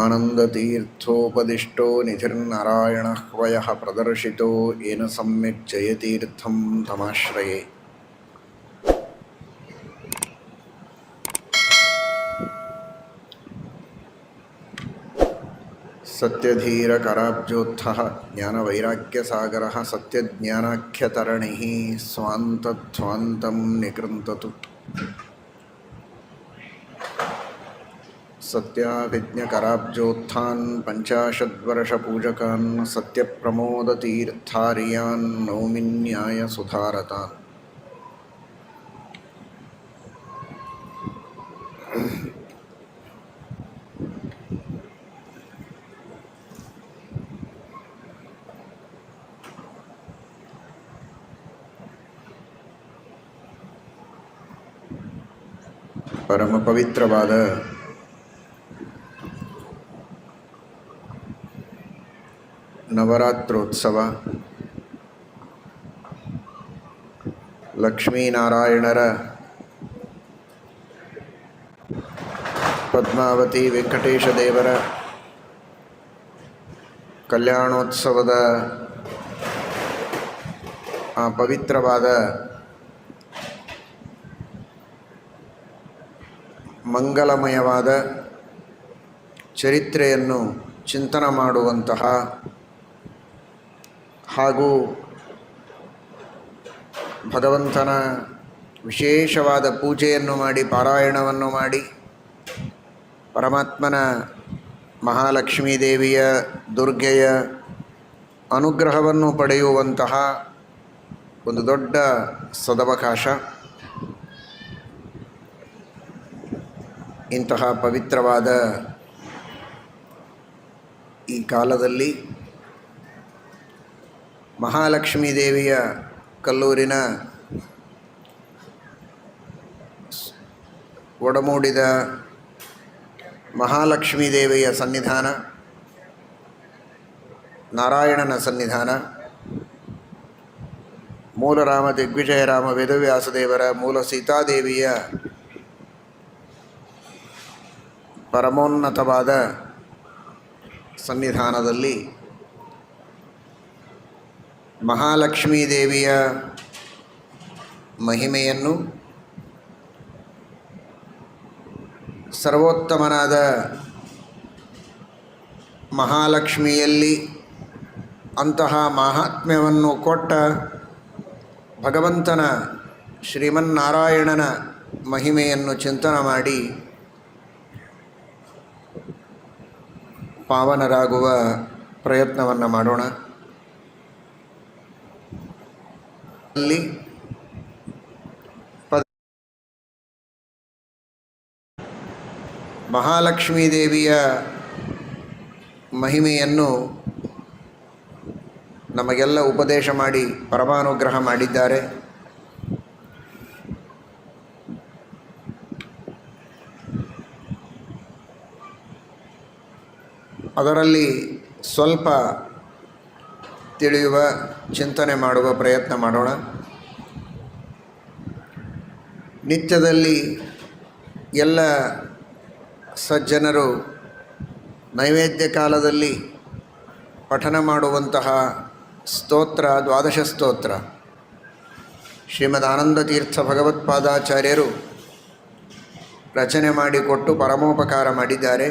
ಆನಂದತೀರ್ಥೋಪದಿಷ್ಟೋ ನಿಧಿರ್ನಾರಾಯಣಃ ವಯಃ ಪ್ರದರ್ಶಿತೋ ಯೇನ ಸಮ್ಯಕ್ ಜಯತೀರ್ಥಂ ತಮಾಶ್ರಯೇ. ಸತ್ಯಧೀರಕರಾಬ್ಜೋತ್ಥಃ ಜ್ಞಾನವೈರಾಗ್ಯಸಾಗರಃ ಸತ್ಯಜ್ಞಾನಾಖ್ಯತರಣಿಃ ಸ್ವಾಂತಧ್ವಾಂತಂ ನಿಕೃಂತತು. ಸತ್ಯಾಭಿಜ್ಞಕರಾಬ್ಜೋತ್ಥಾನ್ ಪಂಚಾಶದ್ವರ್ಷಪೂಜಕಾನ್ ಸತ್ಯಪ್ರಮೋದತೀರ್ಥಾರ್ಯಾನ್ ನೌಮಿನ್ಯಾಯ ಸುಧಾರತಾನ್. ಪರಮ ಪವಿತ್ರವಾದ ನವರಾತ್ರೋತ್ಸವ, ಲಕ್ಷ್ಮೀನಾರಾಯಣರ ಪದ್ಮಾವತಿ ವೆಂಕಟೇಶ ದೇವರ ಕಲ್ಯಾಣೋತ್ಸವದ ಆ ಪವಿತ್ರವಾದ ಮಂಗಲಮಯವಾದ ಚರಿತ್ರೆಯನ್ನು ಚಿಂತನ ಮಾಡುವಂತಹ ಹಾಗೂ ಭಗವಂತನ ವಿಶೇಷವಾದ ಪೂಜೆಯನ್ನು ಮಾಡಿ ಪಾರಾಯಣವನ್ನು ಮಾಡಿ ಪರಮಾತ್ಮನ ಮಹಾಲಕ್ಷ್ಮೀ ದೇವಿಯ ದುರ್ಗೆಯ ಅನುಗ್ರಹವನ್ನು ಪಡೆಯುವಂತಹ ಒಂದು ದೊಡ್ಡ ಸದವಕಾಶ. ಇಂತಹ ಪವಿತ್ರವಾದ ಈ ಕಾಲದಲ್ಲಿ ಮಹಾಲಕ್ಷ್ಮೀ ದೇವಿಯ ಕಲ್ಲೂರಿನ ಒಡಮೂಡಿದ ಮಹಾಲಕ್ಷ್ಮೀ ದೇವಿಯ ಸನ್ನಿಧಾನ, ನಾರಾಯಣನ ಸನ್ನಿಧಾನ, ಮೂಲ ರಾಮ ದಿಗ್ವಿಜಯರಾಮ ವೇದವ್ಯಾಸದೇವರ ಮೂಲ ಸೀತಾದೇವಿಯ ಪರಮೋನ್ನತವಾದ ಸನ್ನಿಧಾನದಲ್ಲಿ ಮಹಾಲಕ್ಷ್ಮೀ ದೇವಿಯ ಮಹಿಮೆಯನ್ನು, ಸರ್ವೋತ್ತಮನಾದ ಮಹಾಲಕ್ಷ್ಮಿಯಲ್ಲಿ ಅಂತಹ ಮಹಾತ್ಮ್ಯವನ್ನು ಕೊಟ್ಟ ಭಗವಂತನ ಶ್ರೀಮನ್ನಾರಾಯಣನ ಮಹಿಮೆಯನ್ನು ಚಿಂತನೆ ಮಾಡಿ ಪಾವನರಾಗುವ ಪ್ರಯತ್ನವನ್ನು ಮಾಡೋಣ. ಅಲ್ಲಿ ಮಹಾಲಕ್ಷ್ಮೀ ದೇವಿಯ ಮಹಿಮೆಯನ್ನು ನಮಗೆಲ್ಲ ಉಪದೇಶ ಮಾಡಿ ಪರಮಾನುಗ್ರಹ ಮಾಡಿದ್ದಾರೆ. ಅದರಲ್ಲಿ ಸ್ವಲ್ಪ ತಿಳಿಯುವ ಚಿಂತನೆ ಮಾಡುವ ಪ್ರಯತ್ನ ಮಾಡೋಣ. ನಿತ್ಯದಲ್ಲಿ ಎಲ್ಲ ಸಜ್ಜನರು ನೈವೇದ್ಯ ಕಾಲದಲ್ಲಿ ಪಠನ ಮಾಡುವಂತಹ ಸ್ತೋತ್ರ, ದ್ವಾದಶ ಸ್ತೋತ್ರ ಶ್ರೀಮದ್ ಆನಂದತೀರ್ಥ ಭಗವತ್ಪಾದಾಚಾರ್ಯರು ರಚನೆ ಮಾಡಿಕೊಟ್ಟು ಪರಮೋಪಕಾರ ಮಾಡಿದ್ದಾರೆ.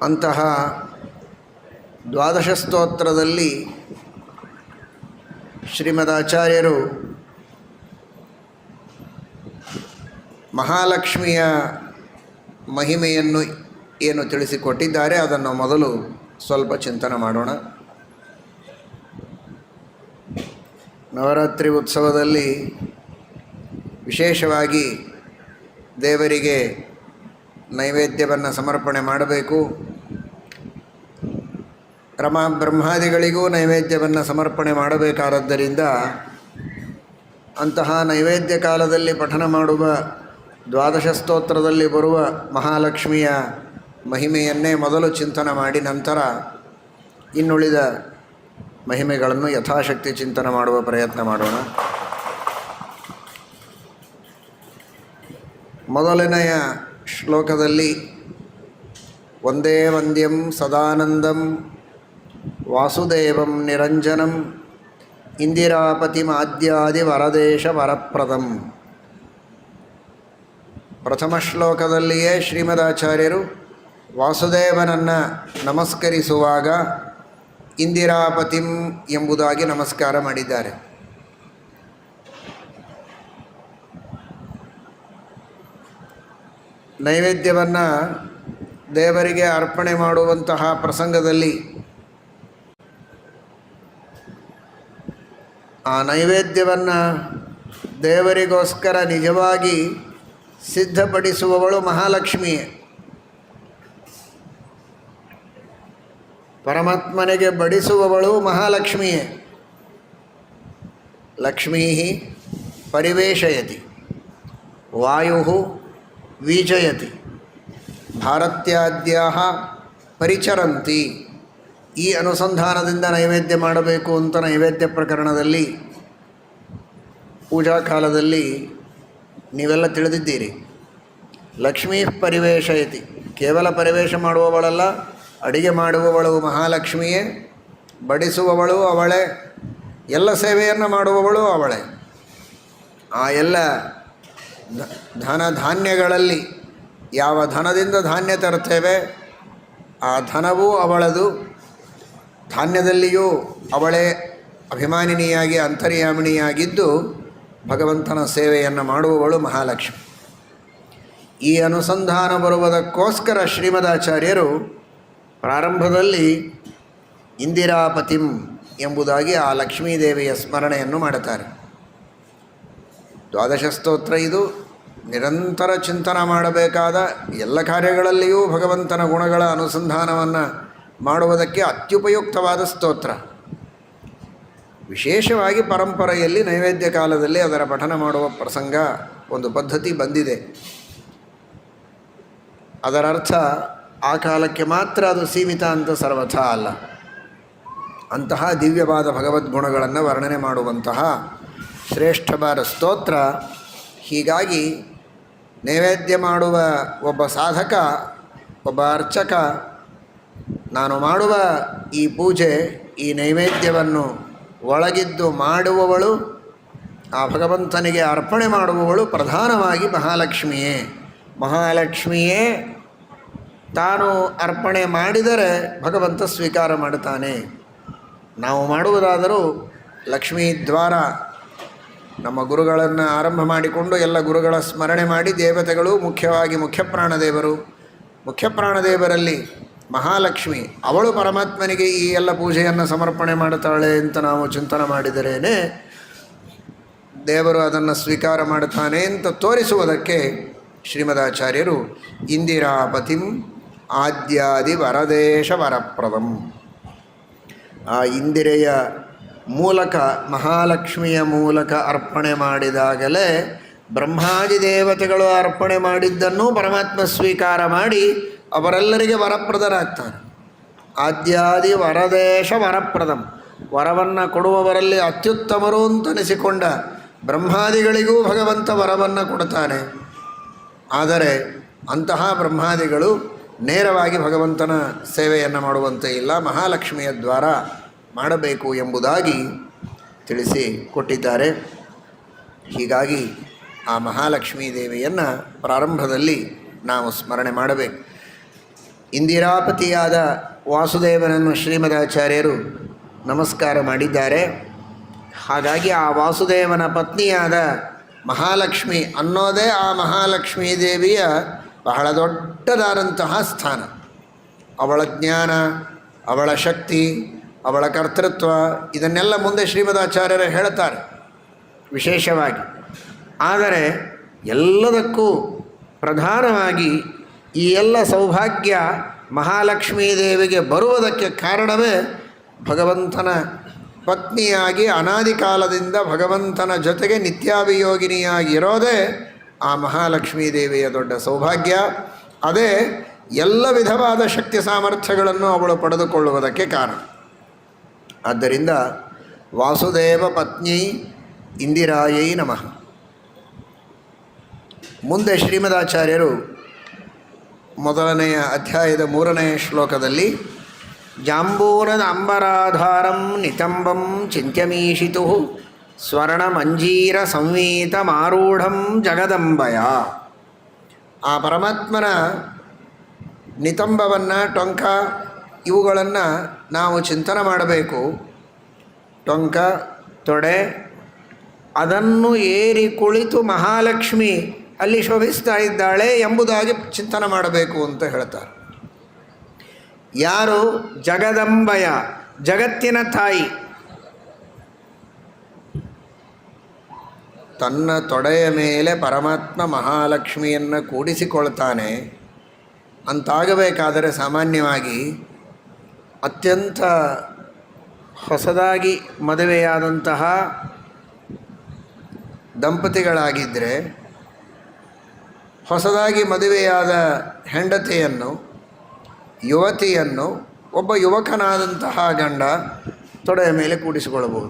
ಅಂತಹ ದ್ವಾದಶ ಸ್ತೋತ್ರದಲ್ಲಿ ಶ್ರೀಮದಾಚಾರ್ಯರು ಮಹಾಲಕ್ಷ್ಮಿಯ ಮಹಿಮೆಯನ್ನು ಏನು ತಿಳಿಸಿಕೊಟ್ಟಿದ್ದಾರೆ ಅದನ್ನು ಮೊದಲು ಸ್ವಲ್ಪ ಚಿಂತನೆ ಮಾಡೋಣ. ನವರಾತ್ರಿ ಉತ್ಸವದಲ್ಲಿ ವಿಶೇಷವಾಗಿ ದೇವರಿಗೆ ನೈವೇದ್ಯವನ್ನು ಸಮರ್ಪಣೆ ಮಾಡಬೇಕು. ರಮಾ ಬ್ರಹ್ಮಾದಿಗಳಿಗೂ ನೈವೇದ್ಯವನ್ನು ಸಮರ್ಪಣೆ ಮಾಡಬೇಕಾದದ್ದರಿಂದ ಅಂತಹ ನೈವೇದ್ಯ ಕಾಲದಲ್ಲಿ ಪಠನ ಮಾಡುವ ದ್ವಾದಶ ಸ್ತೋತ್ರದಲ್ಲಿ ಬರುವ ಮಹಾಲಕ್ಷ್ಮಿಯ ಮಹಿಮೆಯನ್ನೇ ಮೊದಲು ಚಿಂತನೆ ಮಾಡಿ ನಂತರ ಇನ್ನುಳಿದ ಮಹಿಮೆಗಳನ್ನು ಯಥಾಶಕ್ತಿ ಚಿಂತನೆ ಮಾಡುವ ಪ್ರಯತ್ನ ಮಾಡೋಣ. ಮೊದಲನೆಯ ಶ್ಲೋಕದಲ್ಲಿ ವಂದೇ ವಂದ್ಯಂ ಸದಾನಂದಂ ವಾಸುದೇವಂ ನಿರಂಜನಂ ಇಂದಿರಾಪತಿಮಾದ್ಯಾದಿ ವರದೇಶ ವರಪ್ರದಂ. ಪ್ರಥಮ ಶ್ಲೋಕದಲ್ಲಿಯೇ ಶ್ರೀಮದಾಚಾರ್ಯರು ವಾಸುದೇವನನ್ನು ನಮಸ್ಕರಿಸುವಾಗ ಇಂದಿರಾಪತಿಂ ಎಂಬುದಾಗಿ ನಮಸ್ಕಾರ ಮಾಡಿದ್ದಾರೆ. ನೈವೇದ್ಯವನ್ನು ದೇವರಿಗೆ ಅರ್ಪಣೆ ಮಾಡುವಂತಹ ಪ್ರಸಂಗದಲ್ಲಿ ಆ ನೈವೇದ್ಯವನ್ನು ದೇವರಿಗೋಸ್ಕರ ನಿಜವಾಗಿ ಸಿದ್ಧಪಡಿಸುವವಳು ಮಹಾಲಕ್ಷ್ಮಿಯೇ. ಪರಮಾತ್ಮನಿಗೆ ಬಡಿಸುವವಳು ಮಹಾಲಕ್ಷ್ಮಿಯೇ. ಲಕ್ಷ್ಮೀ ಪರಿವೇಶಯತಿ, ವಾಯು ವೀಜಯತಿ, ಭಾರತ್ಯಾದ್ಯಾಹ ಪರಿಚರಂತಿ. ಈ ಅನುಸಂಧಾನದಿಂದ ನೈವೇದ್ಯ ಮಾಡಬೇಕು ಅಂತ ನೈವೇದ್ಯ ಪ್ರಕರಣದಲ್ಲಿ ಪೂಜಾ ಕಾಲದಲ್ಲಿ ನೀವೆಲ್ಲ ತಿಳಿದಿದ್ದೀರಿ. ಲಕ್ಷ್ಮೀ ಪರಿವೇಶಯತಿ, ಕೇವಲ ಪರಿವೇಶ ಮಾಡುವವಳಲ್ಲ, ಅಡಿಗೆ ಮಾಡುವವಳು ಮಹಾಲಕ್ಷ್ಮಿಯೇ, ಬಡಿಸುವವಳು ಅವಳೇ, ಎಲ್ಲ ಸೇವೆಯನ್ನು ಮಾಡುವವಳು ಅವಳೇ. ಆ ಎಲ್ಲ ಧನ ಧಾನ್ಯಗಳಲ್ಲಿ ಯಾವ ಧನದಿಂದ ಧಾನ್ಯ ತರ್ತೇವೆ ಆ ಧನವೂ ಅವಳದು. ಧಾನ್ಯದಲ್ಲಿಯೂ ಅವಳೇ ಅಭಿಮಾನಿನಿಯಾಗಿ ಅಂತರ್ಯಾಮಿಣಿಯಾಗಿದ್ದು ಭಗವಂತನ ಸೇವೆಯನ್ನು ಮಾಡುವವಳು ಮಹಾಲಕ್ಷ್ಮಿ. ಈ ಅನುಸಂಧಾನ ಬರುವುದಕ್ಕೋಸ್ಕರ ಶ್ರೀಮದಾಚಾರ್ಯರು ಪ್ರಾರಂಭದಲ್ಲಿ ಇಂದಿರಾಪತಿಂ ಎಂಬುದಾಗಿ ಆ ಲಕ್ಷ್ಮೀದೇವಿಯ ಸ್ಮರಣೆಯನ್ನು ಮಾಡುತ್ತಾರೆ. ದ್ವಾದಶ ಸ್ತೋತ್ರ ಇದು ನಿರಂತರ ಚಿಂತನ ಮಾಡಬೇಕಾದ, ಎಲ್ಲ ಕಾರ್ಯಗಳಲ್ಲಿಯೂ ಭಗವಂತನ ಗುಣಗಳ ಅನುಸಂಧಾನವನ್ನು ಮಾಡುವುದಕ್ಕೆ ಅತ್ಯುಪಯುಕ್ತವಾದ ಸ್ತೋತ್ರ. ವಿಶೇಷವಾಗಿ ಪರಂಪರೆಯಲ್ಲಿ ನೈವೇದ್ಯ ಕಾಲದಲ್ಲಿ ಅದರ ಪಠನ ಮಾಡುವ ಪ್ರಸಂಗ ಒಂದು ಪದ್ಧತಿ ಬಂದಿದೆ. ಅದರರ್ಥ ಆ ಕಾಲಕ್ಕೆ ಮಾತ್ರ ಅದು ಸೀಮಿತ ಅಂತ ಸರ್ವಥಾ ಅಲ್ಲ. ಅಂತಹ ದಿವ್ಯವಾದ ಭಗವದ್ಗುಣಗಳನ್ನು ವರ್ಣನೆ ಮಾಡುವಂತಹ ಶ್ರೇಷ್ಠವಾದ ಸ್ತೋತ್ರ. ಹೀಗಾಗಿ ನೈವೇದ್ಯ ಮಾಡುವ ಒಬ್ಬ ಸಾಧಕ, ಒಬ್ಬ ಅರ್ಚಕ, ನಾನು ಮಾಡುವ ಈ ಪೂಜೆ, ಈ ನೈವೇದ್ಯವನ್ನು ಒಳಗಿದ್ದು ಮಾಡುವವಳು, ಆ ಭಗವಂತನಿಗೆ ಅರ್ಪಣೆ ಮಾಡುವವಳು ಪ್ರಧಾನವಾಗಿ ಮಹಾಲಕ್ಷ್ಮಿಯೇ. ಮಹಾಲಕ್ಷ್ಮಿಯೇ ತಾನು ಅರ್ಪಣೆ ಮಾಡಿದರೆ ಭಗವಂತ ಸ್ವೀಕಾರ ಮಾಡುತ್ತಾನೆ. ನಾವು ಮಾಡುವುದಾದರೂ ಲಕ್ಷ್ಮೀ ದ್ವಾರ ನಮ್ಮ ಗುರುಗಳನ್ನು ಆರಂಭ ಮಾಡಿಕೊಂಡು ಎಲ್ಲ ಗುರುಗಳ ಸ್ಮರಣೆ ಮಾಡಿ, ದೇವತೆಗಳು ಮುಖ್ಯವಾಗಿ ಮುಖ್ಯಪ್ರಾಣದೇವರು, ಮುಖ್ಯಪ್ರಾಣದೇವರಲ್ಲಿ ಮಹಾಲಕ್ಷ್ಮಿ ಅವಳು ಪರಮಾತ್ಮನಿಗೆ ಈ ಎಲ್ಲ ಪೂಜೆಯನ್ನು ಸಮರ್ಪಣೆ ಮಾಡುತ್ತಾಳೆ ಅಂತ ನಾವು ಚಿಂತನೆ ಮಾಡಿದರೇನೆ ದೇವರು ಅದನ್ನು ಸ್ವೀಕಾರ ಮಾಡುತ್ತಾನೆ ಅಂತ ತೋರಿಸುವುದಕ್ಕೆ ಶ್ರೀಮದಾಚಾರ್ಯರು ಇಂದಿರಾಪತಿಂ ಆದ್ಯಾದಿ ವರದೇಶ ವರಪ್ರದಂ, ಆ ಇಂದಿರೆಯ ಮೂಲಕ, ಮಹಾಲಕ್ಷ್ಮಿಯ ಮೂಲಕ ಅರ್ಪಣೆ ಮಾಡಿದಾಗಲೇ ಬ್ರಹ್ಮಾದಿ ದೇವತೆಗಳು ಅರ್ಪಣೆ ಮಾಡಿದ್ದನ್ನು ಪರಮಾತ್ಮ ಸ್ವೀಕಾರ ಮಾಡಿ ಅವರೆಲ್ಲರಿಗೆ ವರಪ್ರದರಾಗ್ತಾರೆ. ಆದ್ಯಾದಿ ವರದೇಶ ವರಪ್ರದಂ, ವರವನ್ನು ಕೊಡುವವರಲ್ಲಿ ಅತ್ಯುತ್ತಮರು ಅಂತನಿಸಿಕೊಂಡ ಬ್ರಹ್ಮಾದಿಗಳಿಗೂ ಭಗವಂತ ವರವನ್ನು ಕೊಡ್ತಾನೆ. ಆದರೆ ಅಂತಹ ಬ್ರಹ್ಮಾದಿಗಳು ನೇರವಾಗಿ ಭಗವಂತನ ಸೇವೆಯನ್ನು ಮಾಡುವಂತೆ ಇಲ್ಲ, ಮಹಾಲಕ್ಷ್ಮಿಯ ದ್ವಾರ ಮಾಡಬೇಕು ಎಂಬುದಾಗಿ ತಿಳಿಸಿ ಕೊಟ್ಟಿದ್ದಾರೆ. ಹೀಗಾಗಿ ಆ ಮಹಾಲಕ್ಷ್ಮೀ ದೇವಿಯನ್ನು ಪ್ರಾರಂಭದಲ್ಲಿ ನಾವು ಸ್ಮರಣೆ ಮಾಡಬೇಕು. ಇಂದಿರಾಪತಿಯಾದ ವಾಸುದೇವನನ್ನು ಶ್ರೀಮದಾಚಾರ್ಯರು ನಮಸ್ಕಾರ ಮಾಡಿದ್ದಾರೆ. ಹಾಗಾಗಿ ಆ ವಾಸುದೇವನ ಪತ್ನಿಯಾದ ಮಹಾಲಕ್ಷ್ಮಿ ಅನ್ನೋದೇ ಆ ಮಹಾಲಕ್ಷ್ಮೀ ದೇವಿಯ ಬಹಳ ದೊಡ್ಡದಾದಂತಹ ಸ್ಥಾನ. ಅವಳ ಜ್ಞಾನ, ಅವಳ ಶಕ್ತಿ, ಅವಳ ಕರ್ತೃತ್ವ ಇದನ್ನೆಲ್ಲ ಮುಂದೆ ಶ್ರೀಮದಾಚಾರ್ಯರು ಹೇಳುತ್ತಾರೆ ವಿಶೇಷವಾಗಿ. ಆದರೆ ಎಲ್ಲದಕ್ಕೂ ಪ್ರಧಾನವಾಗಿ ಈ ಎಲ್ಲ ಸೌಭಾಗ್ಯ ಮಹಾಲಕ್ಷ್ಮೀ ದೇವಿಗೆ ಬರುವುದಕ್ಕೆ ಕಾರಣವೇ ಭಗವಂತನ ಪತ್ನಿಯಾಗಿ ಅನಾದಿ ಕಾಲದಿಂದ ಭಗವಂತನ ಜೊತೆಗೆ ನಿತ್ಯಾಭಿಯೋಗಿನಿಯಾಗಿರೋದೇ ಆ ಮಹಾಲಕ್ಷ್ಮೀ ದೇವಿಯ ದೊಡ್ಡ ಸೌಭಾಗ್ಯ. ಅದೇ ಎಲ್ಲ ವಿಧವಾದ ಶಕ್ತಿ ಸಾಮರ್ಥ್ಯಗಳನ್ನು ಅವಳು ಪಡೆದುಕೊಳ್ಳುವುದಕ್ಕೆ ಕಾರಣ. ಆದ್ದರಿಂದ ವಾಸುದೇವ ಪತ್ನಿ ಇಂದಿರಾಯೈ ನಮಃ. ಮುಂದೆ ಶ್ರೀಮದಾಚಾರ್ಯರು ಮೊದಲನೆಯ ಅಧ್ಯಾಯದ 3ನೇ ಶ್ಲೋಕದಲ್ಲಿ ಜಾಂಬೂನದ ಅಂಬರಾಧಾರಂ ನಿತಂಬಂ ಚಿಂತ್ಯಮೀಶಿತು ಸ್ವರ್ಣಮಂಜೀರ ಸಂವೀತ ಮಾರೂಢಂ ಜಗದಂಬಯ. ಆ ಪರಮಾತ್ಮನ ನಿತಂಬವನ್ನು, ಟೊಂಕ ಇವುಗಳನ್ನು ನಾವು ಚಿಂತನೆ ಮಾಡಬೇಕು. ಟೊಂಕ, ತೊಡೆ, ಅದನ್ನು ಏರಿ ಕುಳಿತು ಮಹಾಲಕ್ಷ್ಮಿ ಅಲ್ಲಿ ಶೋಭಿಸ್ತಾ ಇದ್ದಾಳೆ ಎಂಬುದಾಗಿ ಚಿಂತನೆ ಮಾಡಬೇಕು ಅಂತ ಹೇಳ್ತಾರೆ. ಯಾರು? ಜಗದಂಬಯ, ಜಗತ್ತಿನ ತಾಯಿ. ತನ್ನ ತೊಡೆಯ ಮೇಲೆ ಪರಮಾತ್ಮ ಮಹಾಲಕ್ಷ್ಮಿಯನ್ನು ಕೂಡಿಸಿಕೊಳ್ತಾನೆ ಅಂತಾಗಬೇಕಾದರೆ ಸಾಮಾನ್ಯವಾಗಿ ಅತ್ಯಂತ ಹೊಸದಾಗಿ ಮದುವೆಯಾದಂತಹ ದಂಪತಿಗಳಾಗಿದ್ದರೆ ಹೊಸದಾಗಿ ಮದುವೆಯಾದ ಹೆಂಡತಿಯನ್ನು, ಯುವತಿಯನ್ನು ಒಬ್ಬ ಯುವಕನಾದಂತಹ ಗಂಡ ತೊಡೆಯ ಮೇಲೆ ಕೂಡಿಸಿಕೊಳ್ಳಬಹುದು.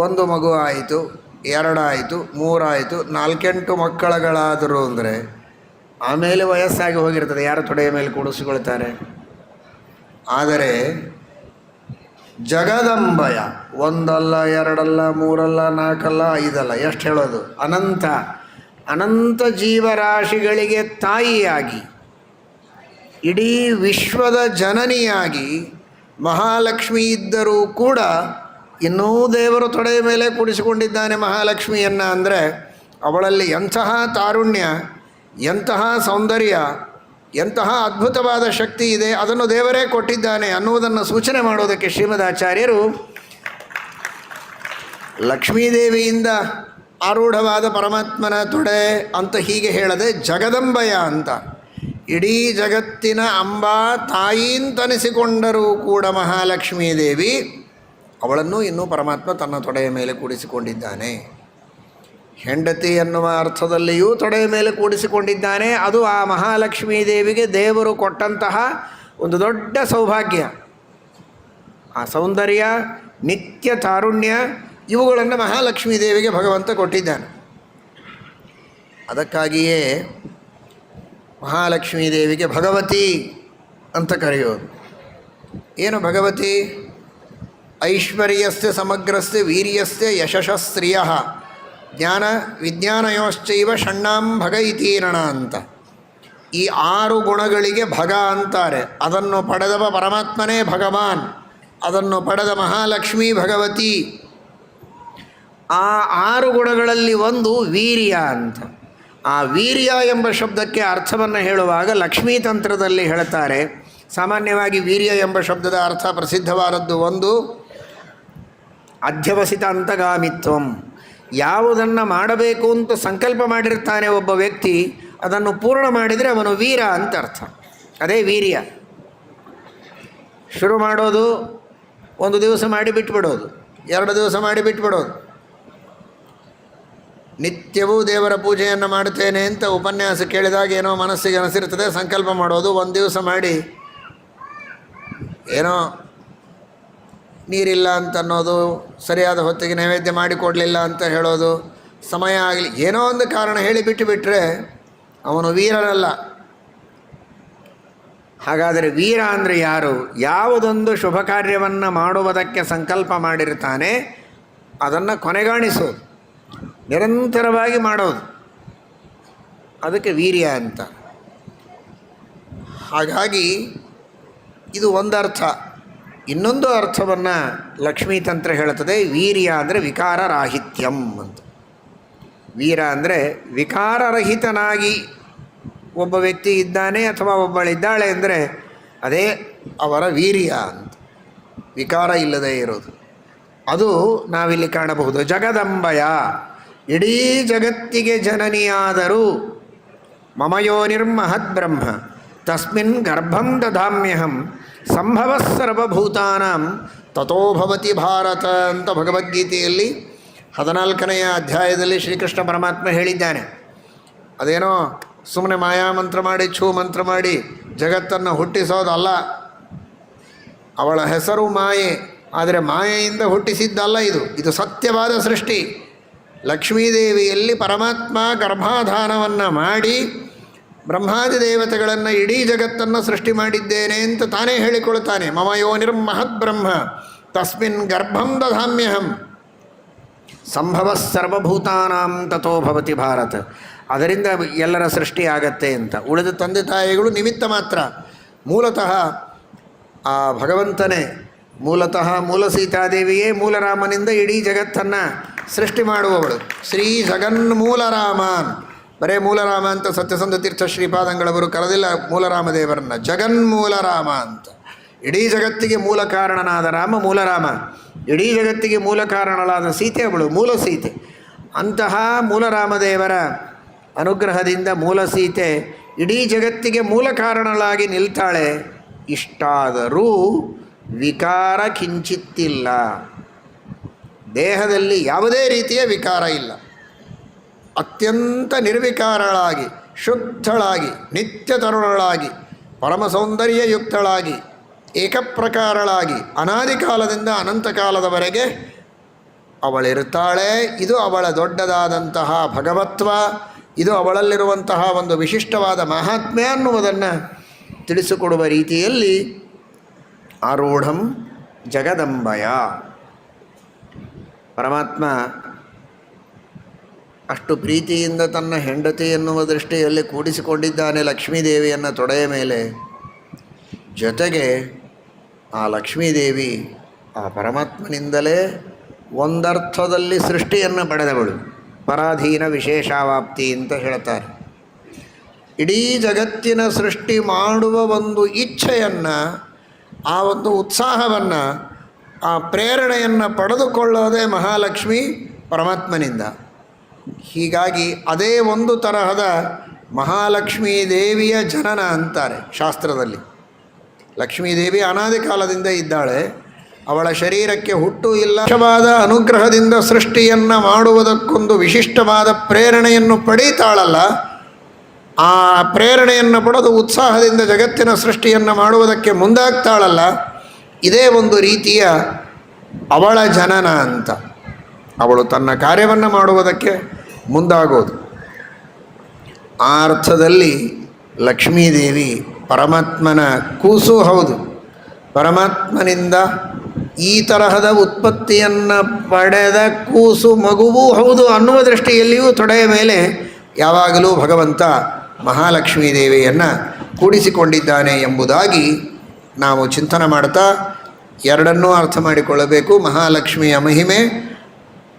1 ಮಗು ಆಯಿತು, 2 ಆಯಿತು, 3 ಆಯಿತು, 4-8 ಮಕ್ಕಳುಗಳಾದರು ಅಂದರೆ ಆಮೇಲೆ ವಯಸ್ಸಾಗಿ ಹೋಗಿರ್ತದೆ, ಯಾರು ತೊಡೆಯ ಮೇಲೆ ಕೂಡಿಸಿಕೊಳ್ತಾರೆ? ಆದರೆ ಜಗದಂಬಯ 1 ಅಲ್ಲ, 2 ಅಲ್ಲ, 3 ಅಲ್ಲ, 4 ಅಲ್ಲ, 5 ಅಲ್ಲ, ಎಷ್ಟು ಹೇಳೋದು? ಅನಂತ ಅನಂತ ಜೀವರಾಶಿಗಳಿಗೆ ತಾಯಿಯಾಗಿ, ಇಡೀ ವಿಶ್ವದ ಜನನಿಯಾಗಿ ಮಹಾಲಕ್ಷ್ಮಿ ಇದ್ದರೂ ಕೂಡ ಇನ್ನೂ ದೇವರು ತೊಡೆಯ ಮೇಲೆ ಕೂಡಿಸಿಕೊಂಡಿದ್ದಾನೆ ಮಹಾಲಕ್ಷ್ಮಿಯನ್ನು. ಅಂದರೆ ಅವಳಲ್ಲಿ ಎಂತಹ ತಾರುಣ್ಯ, ಎಂತಹ ಸೌಂದರ್ಯ, ಎಂತಹ ಅದ್ಭುತವಾದ ಶಕ್ತಿ ಇದೆ, ಅದನ್ನು ದೇವರೇ ಕೊಟ್ಟಿದ್ದಾನೆ ಅನ್ನುವುದನ್ನು ಸೂಚನೆ ಮಾಡೋದಕ್ಕೆ ಶ್ರೀಮದಾಚಾರ್ಯರು ಲಕ್ಷ್ಮೀದೇವಿಯಿಂದ ಆರೂಢವಾದ ಪರಮಾತ್ಮನ ತೊಡೆ ಅಂತ ಹೀಗೆ ಹೇಳದೆ ಜಗದಂಬಯ ಅಂತ, ಇಡೀ ಜಗತ್ತಿನ ಅಂಬಾ ತಾಯಿಂತನಿಸಿಕೊಂಡರೂ ಕೂಡ ಮಹಾಲಕ್ಷ್ಮೀ ದೇವಿ ಅವಳನ್ನು ಇನ್ನೂ ಪರಮಾತ್ಮ ತನ್ನ ತೊಡೆಯ ಮೇಲೆ ಕೂಡಿಸಿಕೊಂಡಿದ್ದಾನೆ. ಹೆಂಡತಿ ಎನ್ನುವ ಅರ್ಥದಲ್ಲಿಯೂ ತೊಡೆಯ ಮೇಲೆ ಕೂಡಿಸಿಕೊಂಡಿದ್ದಾನೆ. ಅದು ಆ ಮಹಾಲಕ್ಷ್ಮೀ ದೇವಿಗೆ ದೇವರು ಕೊಟ್ಟಂತಹ ಒಂದು ದೊಡ್ಡ ಸೌಭಾಗ್ಯ. ಆ ಸೌಂದರ್ಯ, ನಿತ್ಯ ತಾರುಣ್ಯ ಇವುಗಳನ್ನು ಮಹಾಲಕ್ಷ್ಮೀ ದೇವಿಗೆ ಭಗವಂತ ಕೊಟ್ಟಿದ್ದಾನೆ. ಅದಕ್ಕಾಗಿಯೇ ಮಹಾಲಕ್ಷ್ಮೀ ದೇವಿಗೆ ಭಗವತಿ ಅಂತ ಕರೆಯೋದು. ಏನು ಭಗವತಿ? ಐಶ್ವರ್ಯಸ್ಯ ಸಮಗ್ರಸ್ಯ ವೀರ್ಯಸ್ಯ ಯಶಸ್ಸ್ತ್ರಿಯ ಜ್ಞಾನ ವಿಜ್ಞಾನಯೋಶ್ಚೈವ ಷಣ್ಣಾಂ ಭಗ ಇತೀರಣ ಅಂತ. ಈ 6 ಗುಣಗಳಿಗೆ ಭಗ ಅಂತಾರೆ. ಅದನ್ನು ಪಡೆದವ ಪರಮಾತ್ಮನೇ ಭಗವಾನ್, ಅದನ್ನು ಪಡೆದ ಮಹಾಲಕ್ಷ್ಮೀ ಭಗವತಿ. ಆ 6 ಗುಣಗಳಲ್ಲಿ ಒಂದು ವೀರ್ಯ ಅಂತ. ಆ ವೀರ್ಯ ಎಂಬ ಶಬ್ದಕ್ಕೆ ಅರ್ಥವನ್ನು ಹೇಳುವಾಗ ಲಕ್ಷ್ಮೀ ತಂತ್ರದಲ್ಲಿ ಹೇಳ್ತಾರೆ. ಸಾಮಾನ್ಯವಾಗಿ ವೀರ್ಯ ಎಂಬ ಶಬ್ದದ ಅರ್ಥ ಪ್ರಸಿದ್ಧವಾದದ್ದು ಒಂದು ಅಧ್ಯವಸಿತ ಅಂತಗಾಮಿತ್ವಂ. ಯಾವುದನ್ನು ಮಾಡಬೇಕು ಅಂತ ಸಂಕಲ್ಪ ಮಾಡಿರ್ತಾನೆ ಒಬ್ಬ ವ್ಯಕ್ತಿ, ಅದನ್ನು ಪೂರ್ಣ ಮಾಡಿದರೆ ಅವನು ವೀರ ಅಂತ ಅರ್ಥ. ಅದೇ ವೀರ್ಯ. ಶುರು ಮಾಡೋದು 1 ದಿವಸ ಮಾಡಿ ಬಿಟ್ಬಿಡೋದು, 2 ದಿವಸ ಮಾಡಿ ಬಿಟ್ಬಿಡೋದು. ನಿತ್ಯವೂ ದೇವರ ಪೂಜೆಯನ್ನು ಮಾಡ್ತೇನೆ ಅಂತ ಉಪನ್ಯಾಸ ಕೇಳಿದಾಗ ಏನೋ ಮನಸ್ಸಿಗೆ ಅನಿಸಿರ್ತದೆ, ಸಂಕಲ್ಪ ಮಾಡೋದು, 1 ದಿವಸ ಮಾಡಿ ಏನೋ ನೀರಿಲ್ಲ ಅಂತ ಅನ್ನೋದು, ಸರಿಯಾದ ಹೊತ್ತಿಗೆ ನೈವೇದ್ಯ ಮಾಡಿಕೊಡಲಿಲ್ಲ ಅಂತ ಹೇಳೋದು, ಸಮಯ ಆಗಲಿ ಏನೋ ಒಂದು ಕಾರಣ ಹೇಳಿ ಬಿಟ್ಟುಬಿಟ್ರೆ ಅವನು ವೀರನಲ್ಲ. ಹಾಗಾದರೆ ವೀರ ಅಂದರೆ ಯಾರು? ಯಾವುದೊಂದು ಶುಭ ಕಾರ್ಯವನ್ನು ಮಾಡುವುದಕ್ಕೆ ಸಂಕಲ್ಪ ಮಾಡಿರ್ತಾನೆ ಅದನ್ನು ಕೊನೆಗಾಣಿಸೋದು, ನಿರಂತರವಾಗಿ ಮಾಡೋದು, ಅದಕ್ಕೆ ವೀರ್ಯ ಅಂತ. ಹಾಗಾಗಿ ಇದು ಒಂದರ್ಥ. ಇನ್ನೊಂದು ಅರ್ಥವನ್ನು ಲಕ್ಷ್ಮೀ ತಂತ್ರ ಹೇಳುತ್ತದೆ. ವೀರ್ಯ ಅಂದರೆ ವಿಕಾರರಾಹಿತ್ಯಂ ಅಂತ. ವೀರ ಅಂದರೆ ವಿಕಾರರಹಿತನಾಗಿ ಒಬ್ಬ ವ್ಯಕ್ತಿ ಇದ್ದಾನೆ ಅಥವಾ ಒಬ್ಬಳಿದ್ದಾಳೆ ಅಂದರೆ ಅದೇ ಅವರ ವೀರ್ಯ ಅಂತ. ವಿಕಾರ ಇಲ್ಲದೇ ಇರೋದು, ಅದು ನಾವಿಲ್ಲಿ ಕಾಣಬಹುದು. ಜಗದಂಬಯ, ಇಡೀ ಜಗತ್ತಿಗೆ ಜನನಿಯಾದರೂ ಮಮಯೋನಿರ್ಮಹದ್ ಬ್ರಹ್ಮ ತಸ್ಮಿನ್ ಗರ್ಭಂ ದಧಾಮ್ಯಹಂ ಸಂಭವ ಸರ್ವಭೂತಾನಾಂ ತಥೋ ಭವತಿ ಭಾರತ ಅಂತ ಭಗವದ್ಗೀತೆಯಲ್ಲಿ 14ನೆಯ ಅಧ್ಯಾಯದಲ್ಲಿ ಶ್ರೀಕೃಷ್ಣ ಪರಮಾತ್ಮ ಹೇಳಿದ್ದಾನೆ. ಅದೇನೋ ಸುಮ್ಮನೆ ಮಾಯಾಮಂತ್ರ ಮಾಡಿ ಛೂ ಮಂತ್ರ ಮಾಡಿ ಜಗತ್ತನ್ನು ಹುಟ್ಟಿಸೋದಲ್ಲ. ಅವಳ ಹೆಸರು ಮಾಯೆ, ಆದರೆ ಮಾಯೆಯಿಂದ ಹುಟ್ಟಿಸಿದ್ದಲ್ಲ ಇದು ಸತ್ಯವಾದ ಸೃಷ್ಟಿ. ಲಕ್ಷ್ಮೀದೇವಿಯಲ್ಲಿ ಪರಮಾತ್ಮ ಗರ್ಭಾಧಾನವನ್ನು ಮಾಡಿ ಬ್ರಹ್ಮಾದಿ ದೇವತೆಗಳನ್ನು ಇಡೀ ಜಗತ್ತನ್ನು ಸೃಷ್ಟಿ ಮಾಡಿದ್ದೇನೆ ಅಂತ ತಾನೇ ಹೇಳಿಕೊಳ್ತಾನೆ. ಮಮ ಯೋನಿರ್ಮಹದ್ ಬ್ರಹ್ಮ ತಸ್ಮಿನ್ ಗರ್ಭಂ ದಧಾಮ್ಯಹಂ ಸಂಭವ ಸರ್ವಭೂತಾನಾಂ ತಥೋ ಭವತಿ ಭಾರತ. ಅದರಿಂದ ಎಲ್ಲರ ಸೃಷ್ಟಿ ಆಗತ್ತೆ ಅಂತ. ಉಳಿದ ತಂದೆ ತಾಯಿಗಳು ನಿಮಿತ್ತ ಮಾತ್ರ. ಮೂಲತಃ ಆ ಭಗವಂತನೇ, ಮೂಲತಃ ಮೂಲ ಸೀತಾದೇವಿಯೇ ಮೂಲರಾಮನಿಂದ ಇಡೀ ಜಗತ್ತನ್ನು ಸೃಷ್ಟಿ ಮಾಡುವವಳು. ಶ್ರೀ ಜಗನ್ಮೂಲರಾಮಾನ್, ಬರೇ ಮೂಲರಾಮ ಅಂತ ಸತ್ಯಸಂಧ ತೀರ್ಥ ಶ್ರೀಪಾದಂಗಳವರು ಕರೆದಿಲ್ಲ ಮೂಲರಾಮದೇವರನ್ನು, ಜಗನ್ಮೂಲರಾಮ ಅಂತ. ಇಡೀ ಜಗತ್ತಿಗೆ ಮೂಲ ಕಾರಣನಾದ ರಾಮ ಮೂಲರಾಮ, ಇಡೀ ಜಗತ್ತಿಗೆ ಮೂಲ ಕಾರಣಳಾದ ಸೀತೆ ಅವಳು ಮೂಲ ಸೀತೆ. ಅಂತಹ ಮೂಲರಾಮದೇವರ ಅನುಗ್ರಹದಿಂದ ಮೂಲ ಸೀತೆ ಇಡೀ ಜಗತ್ತಿಗೆ ಮೂಲ ಕಾರಣಳಾಗಿ ನಿಲ್ತಾಳೆ. ಇಷ್ಟಾದರೂ ವಿಕಾರ ಕಿಂಚಿತ್ತಿಲ್ಲ, ದೇಹದಲ್ಲಿ ಯಾವುದೇ ರೀತಿಯ ವಿಕಾರ ಇಲ್ಲ. ಅತ್ಯಂತ ನಿರ್ವಿಕಾರಳಾಗಿ, ಶುದ್ಧಳಾಗಿ, ನಿತ್ಯ ತರುಣಳಾಗಿ, ಪರಮ ಸೌಂದರ್ಯಯುಕ್ತಳಾಗಿ, ಏಕಪ್ರಕಾರಳಾಗಿ ಅನಾದಿ ಕಾಲದಿಂದ ಅನಂತ ಕಾಲದವರೆಗೆ ಅವಳಿರುತ್ತಾಳೆ. ಇದು ಅವಳ ದೊಡ್ಡದಾದಂತಹ ಭಗವತ್ವ, ಇದು ಅವಳಲ್ಲಿರುವಂತಹ ಒಂದು ವಿಶಿಷ್ಟವಾದ ಮಹಾತ್ಮ್ಯ ಅನ್ನುವುದನ್ನು ತಿಳಿಸಿಕೊಡುವ ರೀತಿಯಲ್ಲಿ ಆರೂಢಂ ಜಗದಂಬಯ. ಪರಮಾತ್ಮ ಅಷ್ಟು ಪ್ರೀತಿಯಿಂದ ತನ್ನ ಹೆಂಡತಿ ಎನ್ನುವ ದೃಷ್ಟಿಯಲ್ಲಿ ಕೂಡಿಸಿಕೊಂಡಿದ್ದಾನೆ ಲಕ್ಷ್ಮೀದೇವಿಯನ್ನು ತೊಡೆಯ ಮೇಲೆ. ಜೊತೆಗೆ ಆ ಲಕ್ಷ್ಮೀದೇವಿ ಆ ಪರಮಾತ್ಮನಿಂದಲೇ ಒಂದರ್ಥದಲ್ಲಿ ಸೃಷ್ಟಿಯನ್ನು ಪಡೆದವಳು. ಪರಾಧೀನ ವಿಶೇಷಾವಾಪ್ತಿ ಅಂತ ಹೇಳ್ತಾರೆ. ಇಡೀ ಜಗತ್ತಿನ ಸೃಷ್ಟಿ ಮಾಡುವ ಒಂದು ಇಚ್ಛೆಯನ್ನು, ಆ ಒಂದು ಉತ್ಸಾಹವನ್ನು, ಆ ಪ್ರೇರಣೆಯನ್ನು ಪಡೆದುಕೊಳ್ಳೋದೇ ಮಹಾಲಕ್ಷ್ಮಿ ಪರಮಾತ್ಮನಿಂದ. ಹೀಗಾಗಿ ಅದೇ ಒಂದು ತರಹದ ಮಹಾಲಕ್ಷ್ಮೀ ದೇವಿಯ ಜನನ ಅಂತಾರೆ ಶಾಸ್ತ್ರದಲ್ಲಿ. ಲಕ್ಷ್ಮೀದೇವಿ ಅನಾದಿ ಕಾಲದಿಂದ ಇದ್ದಾಳೆ. ಅವಳ ಶರೀರಕ್ಕೆ ಹುಟ್ಟು ಇಲ್ಲ. ವಿಶೇಷವಾದ ಅನುಗ್ರಹದಿಂದ ಸೃಷ್ಟಿಯನ್ನು ಮಾಡುವುದಕ್ಕೊಂದು ವಿಶಿಷ್ಟವಾದ ಪ್ರೇರಣೆಯನ್ನು ಪಡೀತಾಳಲ್ಲ, ಆ ಪ್ರೇರಣೆಯನ್ನು ಪಡೆದು ಉತ್ಸಾಹದಿಂದ ಜಗತ್ತಿನ ಸೃಷ್ಟಿಯನ್ನು ಮಾಡುವುದಕ್ಕೆ ಮುಂದಾಗ್ತಾಳಲ್ಲ, ಇದೇ ಒಂದು ರೀತಿಯ ಅವಳ ಜನನ ಅಂತ. ಅವಳು ತನ್ನ ಕಾರ್ಯವನ್ನು ಮಾಡುವುದಕ್ಕೆ ಮುಂದಾಗೋದು. ಆ ಅರ್ಥದಲ್ಲಿ ಲಕ್ಷ್ಮೀದೇವಿ ಪರಮಾತ್ಮನ ಕೂಸು ಹೌದು. ಪರಮಾತ್ಮನಿಂದ ಈ ತರಹದ ಉತ್ಪತ್ತಿಯನ್ನು ಪಡೆದ ಕೂಸು ಮಗುವೂ ಹೌದು ಅನ್ನುವ ದೃಷ್ಟಿಯಲ್ಲಿಯೂ ತೊಡೆಯ ಮೇಲೆ ಯಾವಾಗಲೂ ಭಗವಂತ ಮಹಾಲಕ್ಷ್ಮೀ ದೇವಿಯನ್ನು ಕೂಡಿಸಿಕೊಂಡಿದ್ದಾನೆ ಎಂಬುದಾಗಿ ನಾವು ಚಿಂತನೆ ಮಾಡ್ತಾ ಎರಡನ್ನೂ ಅರ್ಥ ಮಾಡಿಕೊಳ್ಳಬೇಕು. ಮಹಾಲಕ್ಷ್ಮಿಯ ಮಹಿಮೆ,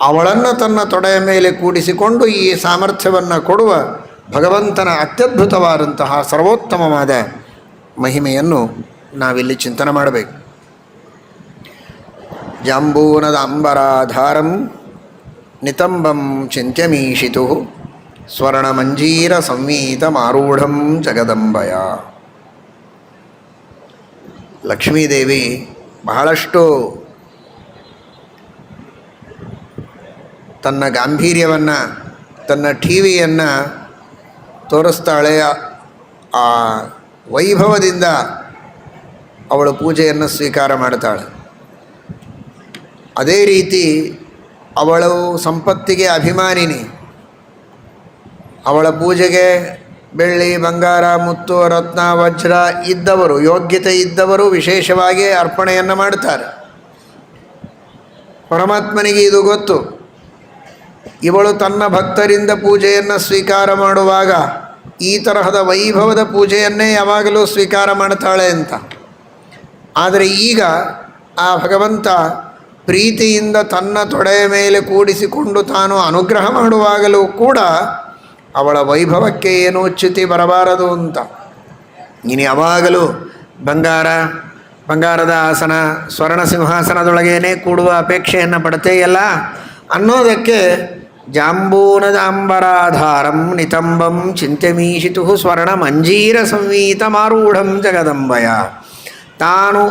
ಅವಳನ್ನು ತನ್ನ ತೊಡೆಯ ಮೇಲೆ ಕೂಡಿಸಿಕೊಂಡು ಈ ಸಾಮರ್ಥ್ಯವನ್ನು ಕೊಡುವ ಭಗವಂತನ ಅತ್ಯದ್ಭುತವಾದಂತಹ ಸರ್ವೋತ್ತಮವಾದ ಮಹಿಮೆಯನ್ನು ನಾವಿಲ್ಲಿ ಚಿಂತನೆ ಮಾಡಬೇಕು. ಜಾಂಬೂನದ ಅಂಬರಾಧಾರಂ ನಿತಂಬಂ ಚಿಂತ್ಯಮೀಶಿತು ಸ್ವರ್ಣಮಂಜೀರ ಸಂವೀತಮಾರೂಢಂ ಜಗದಂಬಯ. ಲಕ್ಷ್ಮೀದೇವಿ ಬಹಳಷ್ಟು ತನ್ನ ಗಾಂಭೀರ್ಯವನ್ನು, ತನ್ನ ಠೀವಿಯನ್ನು ತೋರಿಸ್ತಾಳೆ. ಆ ವೈಭವದಿಂದ ಅವಳು ಪೂಜೆಯನ್ನು ಸ್ವೀಕಾರ ಮಾಡ್ತಾಳೆ. ಅದೇ ರೀತಿ ಅವಳು ಸಂಪತ್ತಿಗೆ ಅಭಿಮಾನಿನಿ. ಅವಳ ಪೂಜೆಗೆ ಬೆಳ್ಳಿ, ಬಂಗಾರ, ಮುತ್ತು, ರತ್ನ, ವಜ್ರ ಇದ್ದವರು, ಯೋಗ್ಯತೆ ಇದ್ದವರು ವಿಶೇಷವಾಗಿ ಅರ್ಪಣೆಯನ್ನು ಮಾಡ್ತಾರೆ. ಪರಮಾತ್ಮನಿಗೆ ಇದು ಗೊತ್ತು. ಇವಳು ತನ್ನ ಭಕ್ತರಿಂದ ಪೂಜೆಯನ್ನು ಸ್ವೀಕಾರ ಮಾಡುವಾಗ ಈ ತರಹದ ವೈಭವದ ಪೂಜೆಯನ್ನೇ ಯಾವಾಗಲೂ ಸ್ವೀಕಾರ ಮಾಡ್ತಾಳೆ ಅಂತ. ಆದರೆ ಈಗ ಆ ಭಗವಂತ ಪ್ರೀತಿಯಿಂದ ತನ್ನ ತೊಡೆಯ ಮೇಲೆ ಕೂಡಿಸಿಕೊಂಡು ತಾನು ಅನುಗ್ರಹ ಮಾಡುವಾಗಲೂ ಕೂಡ ಅವಳ ವೈಭವಕ್ಕೆ ಏನೂ ಚ್ಯುತಿ ಬರಬಾರದು ಅಂತ. ನೀನು ಯಾವಾಗಲೂ ಬಂಗಾರದ ಆಸನ, ಸ್ವರ್ಣ ಸಿಂಹಾಸನದೊಳಗೇನೆ ಕೂಡುವ ಅಪೇಕ್ಷೆಯನ್ನು ಪಡ್ತೇಯಲ್ಲ ಅನ್ನೋದಕ್ಕೆ ಜಾಂಬೂನದ ಅಂಬರಾಧಾರಂ ನಿತಂಬಂ ಚಿಂತ್ಯಮೀಶಿತು ಸ್ವರ್ಣ ಮಂಜೀರ ಸಂವೀತಮಾರೂಢಂ ಜಗದಂಬಯ. ತಾನು